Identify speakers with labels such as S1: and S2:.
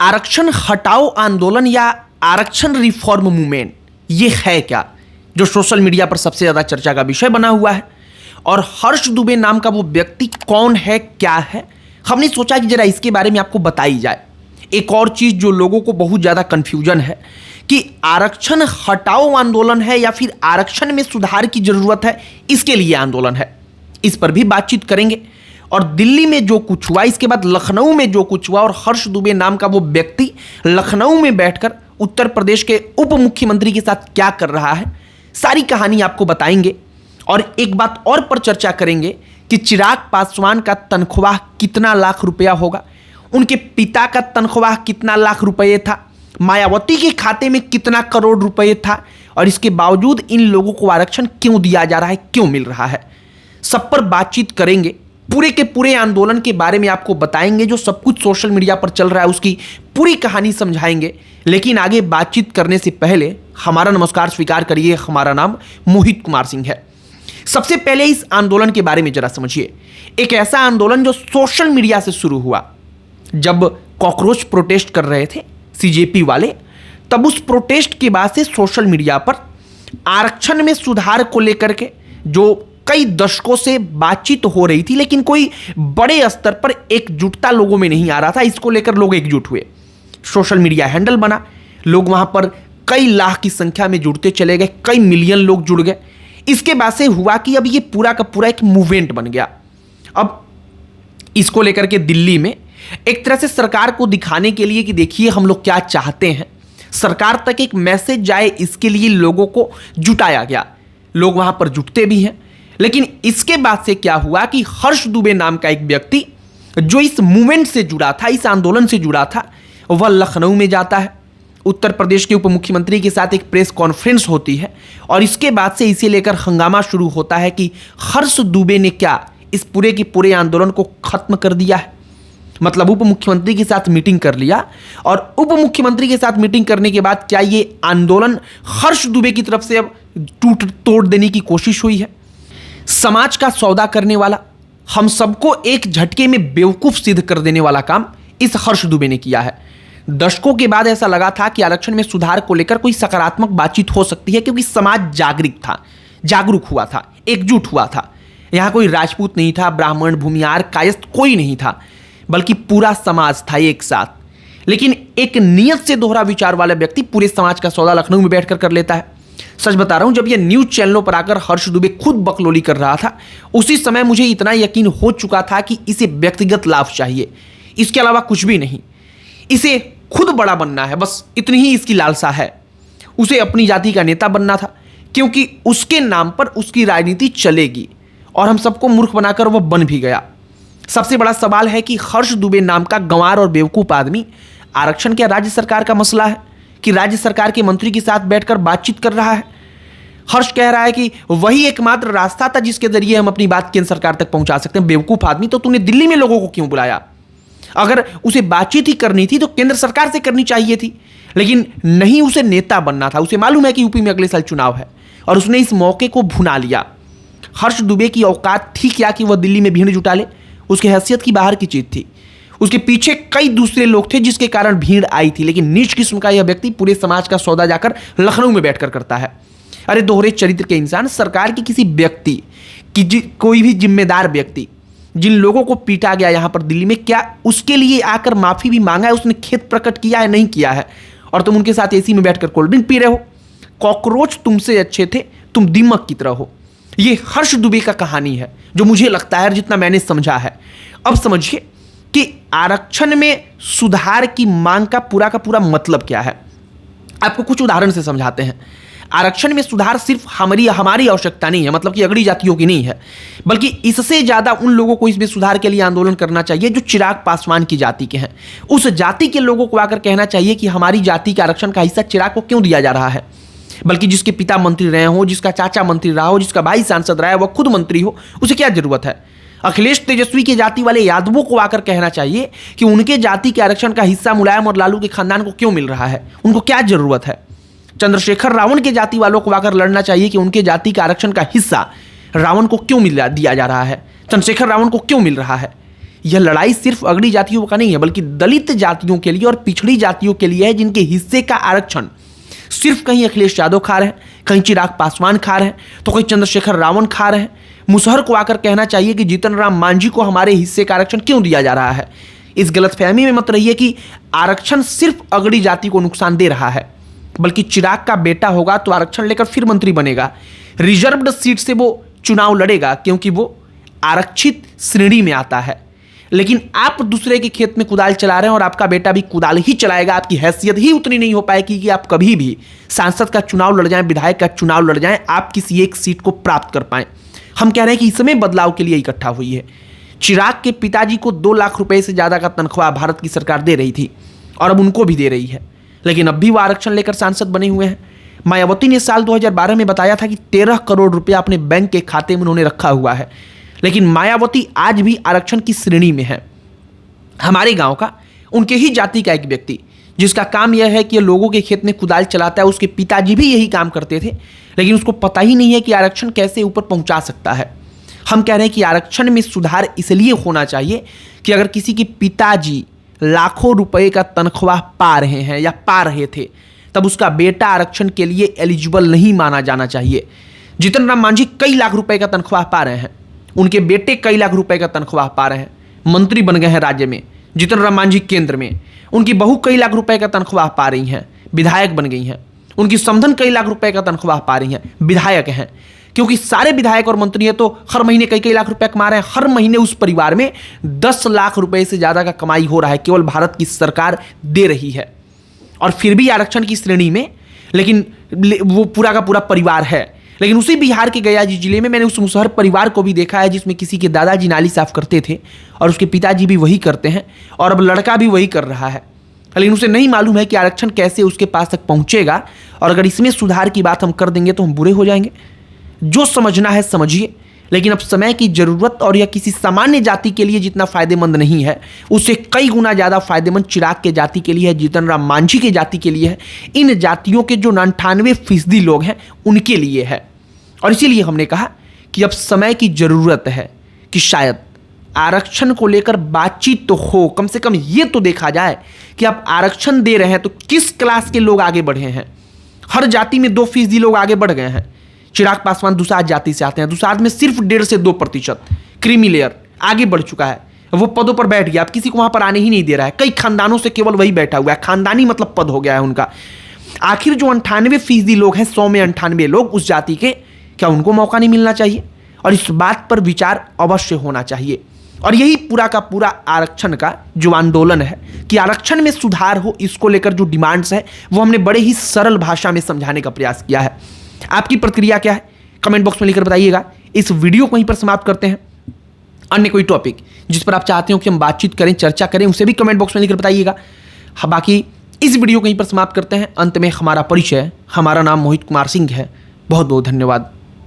S1: आरक्षण हटाओ आंदोलन या आरक्षण रिफॉर्म मूवमेंट, ये है क्या जो सोशल मीडिया पर सबसे ज्यादा चर्चा का विषय बना हुआ है? और हर्ष दुबे नाम का वो व्यक्ति कौन है, क्या है? हमने सोचा कि जरा इसके बारे में आपको बताई जाए। एक और चीज जो लोगों को बहुत ज्यादा कंफ्यूजन है कि आरक्षण हटाओ आंदोलन है या फिर आरक्षण में सुधार की जरूरत है, इसके लिए आंदोलन है। इस पर भी बातचीत करेंगे। और दिल्ली में जो कुछ हुआ, इसके बाद लखनऊ में जो कुछ हुआ, और हर्ष दुबे नाम का वो व्यक्ति लखनऊ में बैठकर उत्तर प्रदेश के उप मुख्यमंत्री के साथ क्या कर रहा है, सारी कहानी आपको बताएंगे। और एक बात और पर चर्चा करेंगे कि चिराग पासवान का तनख्वाह कितना लाख रुपया होगा, उनके पिता का तनख्वाह कितना लाख रुपये था, मायावती के खाते में कितना करोड़ रुपये था, और इसके बावजूद इन लोगों को आरक्षण क्यों दिया जा रहा है, क्यों मिल रहा है, सब पर बातचीत करेंगे। पूरे के पूरे आंदोलन के बारे में आपको बताएंगे, जो सब कुछ सोशल मीडिया पर चल रहा है उसकी पूरी कहानी समझाएंगे। लेकिन आगे बातचीत करने से पहले हमारा नमस्कार स्वीकार करिए। हमारा नाम मोहित कुमार सिंह है। सबसे पहले इस आंदोलन के बारे में जरा समझिए। एक ऐसा आंदोलन जो सोशल मीडिया से शुरू हुआ, जब कॉकरोच प्रोटेस्ट कर रहे थे सीजेपी वाले, तब उस प्रोटेस्ट के बाद से सोशल मीडिया पर आरक्षण में सुधार को लेकर के जो कई दशकों से बातचीत हो रही थी, लेकिन कोई बड़े स्तर पर एकजुटता लोगों में नहीं आ रहा था। इसको लेकर लोग एकजुट हुए, सोशल मीडिया हैंडल बना, लोग वहां पर कई लाख की संख्या में जुड़ते चले गए, कई मिलियन लोग जुड़ गए। इसके बाद से हुआ कि अब ये पूरा का पूरा एक मूवमेंट बन गया। अब इसको लेकर के दिल्ली में एक तरह से सरकार को दिखाने के लिए कि देखिए हम लोग क्या चाहते हैं, सरकार तक एक मैसेज जाए, इसके लिए लोगों को जुटाया गया। लोग वहां पर जुटते भी हैं। लेकिन इसके बाद से क्या हुआ कि हर्ष दुबे नाम का एक व्यक्ति जो इस मूवमेंट से जुड़ा था, इस आंदोलन से जुड़ा था, वह लखनऊ में जाता है। उत्तर प्रदेश के उप मुख्यमंत्री के साथ एक प्रेस कॉन्फ्रेंस होती है और इसके बाद से इसे लेकर हंगामा शुरू होता है कि हर्ष दुबे ने क्या इस पूरे के पूरे आंदोलन को खत्म कर दिया है। मतलब उप मुख्यमंत्री के साथ मीटिंग कर लिया, और उप मुख्यमंत्री के साथ मीटिंग करने के बाद क्या ये आंदोलन हर्ष दुबे की तरफ से अब टूट तोड़ देने की कोशिश हुई है? समाज का सौदा करने वाला, हम सबको एक झटके में बेवकूफ सिद्ध कर देने वाला काम इस हर्ष दुबे ने किया है। दशकों के बाद ऐसा लगा था कि आरक्षण में सुधार को लेकर कोई सकारात्मक बातचीत हो सकती है, क्योंकि समाज जागरूक हुआ था, एकजुट हुआ था। यहां कोई राजपूत नहीं था, ब्राह्मण, भूमियार, कायस्थ कोई नहीं था, बल्कि पूरा समाज था एक साथ। लेकिन एक नियत से दोहरा विचार वाला व्यक्ति पूरे समाज का सौदा लखनऊ में बैठकर कर लेता है। सच बता रहा हूं, जब ये न्यूज चैनलों पर आकर हर्ष दुबे खुद बकलोली कर रहा था, उसी समय मुझे इतना यकीन हो चुका था कि इसे व्यक्तिगत लाभ चाहिए, इसके अलावा कुछ भी नहीं। इसे खुद बड़ा बनना है, बस इतनी ही इसकी लालसा है। उसे अपनी जाति का नेता बनना था, क्योंकि उसके नाम पर उसकी राजनीति चलेगी, और हम सबको मूर्ख बनाकर वह बन भी गया। सबसे बड़ा सवाल है कि हर्ष दुबे नाम का गंवार और बेवकूफ आदमी आरक्षण क्या राज्य सरकार का मसला है कि राज्य सरकार के मंत्री के साथ बैठकर बातचीत कर रहा है? हर्ष कह रहा है कि वही एकमात्र रास्ता था जिसके जरिए हम अपनी बात केंद्र सरकार तक पहुंचा सकते हैं। बेवकूफ आदमी, तो तूने दिल्ली में लोगों को क्यों बुलाया? अगर उसे बातचीत ही करनी थी तो केंद्र सरकार से करनी चाहिए थी, लेकिन नहीं, उसे नेता बनना था। उसे मालूम है कि यूपी में अगले साल चुनाव है, और उसने इस मौके को भुना लिया। हर्ष दुबे की औकात थी क्या कि वह दिल्ली में भीड़ जुटा ले? उसकी हैसियत की बाहर की चीज थी। उसके पीछे कई दूसरे लोग थे जिसके कारण भीड़ आई थी, लेकिन नीच किस्म का यह व्यक्ति पूरे समाज का सौदा जाकर लखनऊ में बैठकर करता है। अरे दोहरे चरित्र के इंसान, सरकार के किसी व्यक्ति की, कोई भी जिम्मेदार व्यक्ति, जिन लोगों को पीटा गया यहां पर दिल्ली में, क्या उसके लिए आकर माफी भी मांगा है? उसने खेद प्रकट किया है? नहीं किया है। और तुम उनके साथ एसी में बैठकर कोल्ड ड्रिंक पी रहे हो। कॉकरोच तुमसे अच्छे थे, तुम दीमक की तरह हो। यह हर्ष दुबे का कहानी है, जो मुझे लगता है, जितना मैंने समझा है। अब समझिए कि आरक्षण में सुधार की मांग का पूरा मतलब क्या है। आपको कुछ उदाहरण से समझाते हैं। आरक्षण में सुधार सिर्फ हमारी आवश्यकता नहीं है, मतलब कि अगड़ी जातियों की नहीं है, बल्कि इससे ज्यादा उन लोगों को इसमें सुधार के लिए आंदोलन करना चाहिए जो चिराग पासवान की जाति के हैं। उस जाति के लोगों को आकर कहना चाहिए कि हमारी जाति के आरक्षण का हिस्सा चिराग को क्यों दिया जा रहा है, बल्कि जिसके पिता मंत्री रहे हो, जिसका चाचा मंत्री रहा हो, जिसका भाई सांसद रहा है, वह खुद मंत्री हो, उसे क्या जरूरत है? अखिलेश तेजस्वी के जाति वाले यादवों को आकर कहना चाहिए कि उनके जाति के आरक्षण का हिस्सा मुलायम और लालू के खानदान को क्यों मिल रहा है, उनको क्या जरूरत है? चंद्रशेखर रावण के जाति वालों को आकर लड़ना चाहिए कि उनके जाति का आरक्षण का हिस्सा रावण को क्यों दिया जा रहा है, चंद्रशेखर रावण को क्यों मिल रहा है? यह लड़ाई सिर्फ अगड़ी जातियों का नहीं है, बल्कि दलित जातियों के लिए और पिछड़ी जातियों के लिए है, जिनके हिस्से का आरक्षण सिर्फ कहीं अखिलेश यादव खा रहे हैं, कहीं चिराग पासवान खा रहे हैं, तो कहीं चंद्रशेखर रावण खा रहे हैं। मुसहर को आकर कहना चाहिए कि जीतन राम मांझी को हमारे हिस्से का आरक्षण क्यों दिया जा रहा है। इस गलतफहमी में मत रहिए कि आरक्षण सिर्फ अगड़ी जाति को नुकसान दे रहा है, बल्कि चिराग का बेटा होगा तो आरक्षण लेकर फिर मंत्री बनेगा, रिजर्व्ड सीट से वो चुनाव लड़ेगा क्योंकि वो आरक्षित श्रेणी में आता है। लेकिन आप दूसरे के खेत में कुदाल चला रहे हैं और आपका बेटा भी कुदाल ही चलाएगा, आपकी हैसियत ही उतनी नहीं हो पाएगी कि आप कभी भी सांसद का चुनाव लड़ जाएं, विधायक का चुनाव लड़ जाएं, आप किसी एक सीट को प्राप्त कर पाएं। हम कह रहे हैं कि इस समय बदलाव के लिए इकट्ठा हुई है। चिराग के पिताजी को 2 लाख रुपए से ज्यादा का तनख्वाह भारत की सरकार दे रही थी और अब उनको भी दे रही है, लेकिन अब भी वो आरक्षण लेकर सांसद बने हुए हैं। मायावती ने साल 2012 में बताया था कि 13 करोड़ रुपया अपने बैंक के खाते में उन्होंने रखा हुआ है, लेकिन मायावती आज भी आरक्षण की श्रेणी में है। हमारे गांव का, उनके ही जाति का एक व्यक्ति जिसका काम यह है कि लोगों के खेत में कुदाल चलाता है, उसके पिताजी भी यही काम करते थे, लेकिन उसको पता ही नहीं है कि आरक्षण कैसे ऊपर पहुंचा सकता है। हम कह रहे हैं कि आरक्षण में सुधार इसलिए होना चाहिए कि अगर किसी के पिताजी लाखों रुपए का तनख्वाह पा रहे हैं या पा रहे थे, तब उसका बेटा आरक्षण के लिए एलिजिबल नहीं माना जाना चाहिए। जीतन राम मांझी कई लाख रुपए का तनख्वाह पा रहे हैं, उनके बेटे कई लाख रुपए का तनख्वाह पा रहे हैं, मंत्री बन गए हैं राज्य में, जीतन राम मांझी केंद्र में, उनकी बहू कई लाख रुपए का तनख्वाह पा रही हैं, विधायक बन गई हैं, उनकी समधन कई लाख रुपए का तनख्वाह पा रही हैं, विधायक हैं। क्योंकि सारे विधायक और मंत्री हैं तो हर महीने कई कई लाख रुपए कमा रहे हैं, हर महीने उस परिवार में 10 लाख रुपए से ज्यादा का कमाई हो रहा है, केवल भारत की सरकार दे रही है। और फिर भी आरक्षण की श्रेणी में, लेकिन वो पूरा का पूरा परिवार है। लेकिन उसी बिहार के गया जी जिले में मैंने उस मुसहर परिवार को भी देखा है जिसमें किसी के दादाजी नाली साफ करते थे और उसके पिताजी भी वही करते हैं और अब लड़का भी वही कर रहा है, लेकिन उसे नहीं मालूम है कि आरक्षण कैसे उसके पास तक पहुंचेगा। और अगर इसमें सुधार की बात हम कर देंगे तो हम बुरे हो जाएंगे। जो समझना है समझिए, लेकिन अब समय की जरूरत और यह किसी सामान्य जाति के लिए जितना फायदेमंद नहीं है, उससे कई गुना ज्यादा फायदेमंद चिराग के जाति के लिए है, जीतन राम मांझी के जाति के लिए है, इन जातियों के जो 98% लोग हैं उनके लिए है। और इसीलिए हमने कहा कि अब समय की जरूरत है कि शायद आरक्षण को लेकर बातचीत तो हो, कम से कम ये तो देखा जाए कि आप आरक्षण दे रहे हैं तो किस क्लास के लोग आगे बढ़े हैं। हर जाति में 2% लोग आगे बढ़ गए हैं। चिराग पासवान दुसाध जाति से आते हैं, दुसाध में सिर्फ 1.5 से 2% क्रीमी लेयर आगे बढ़ चुका है, वो पदों पर बैठ गया, अब किसी को वहां पर आने ही नहीं दे रहा है। कई खानदानों से केवल वही बैठा हुआ है, खानदानी मतलब पद हो गया है उनका। आखिर जो 98% लोग हैं, 100 में 98 लोग उस जाति के, क्या उनको मौका नहीं मिलना चाहिए? और इस बात पर विचार अवश्य होना चाहिए। और यही पूरा का पूरा आरक्षण का जो आंदोलन है कि आरक्षण में सुधार हो, इसको लेकर जो डिमांड्स है वो हमने बड़े ही सरल भाषा में समझाने का प्रयास किया है। आपकी प्रतिक्रिया क्या है कमेंट बॉक्स में लिखकर बताइएगा। इस वीडियो को यहीं पर समाप्त करते हैं। अन्य कोई टॉपिक जिस पर आप चाहते हो कि हम बातचीत करें, चर्चा करें, उसे भी कमेंट बॉक्स में लिखकर बताइएगा। बाकी इस वीडियो को यहीं पर समाप्त करते हैं। अंत में हमारा परिचय, हमारा नाम मोहित कुमार सिंह है। बहुत बहुत धन्यवाद।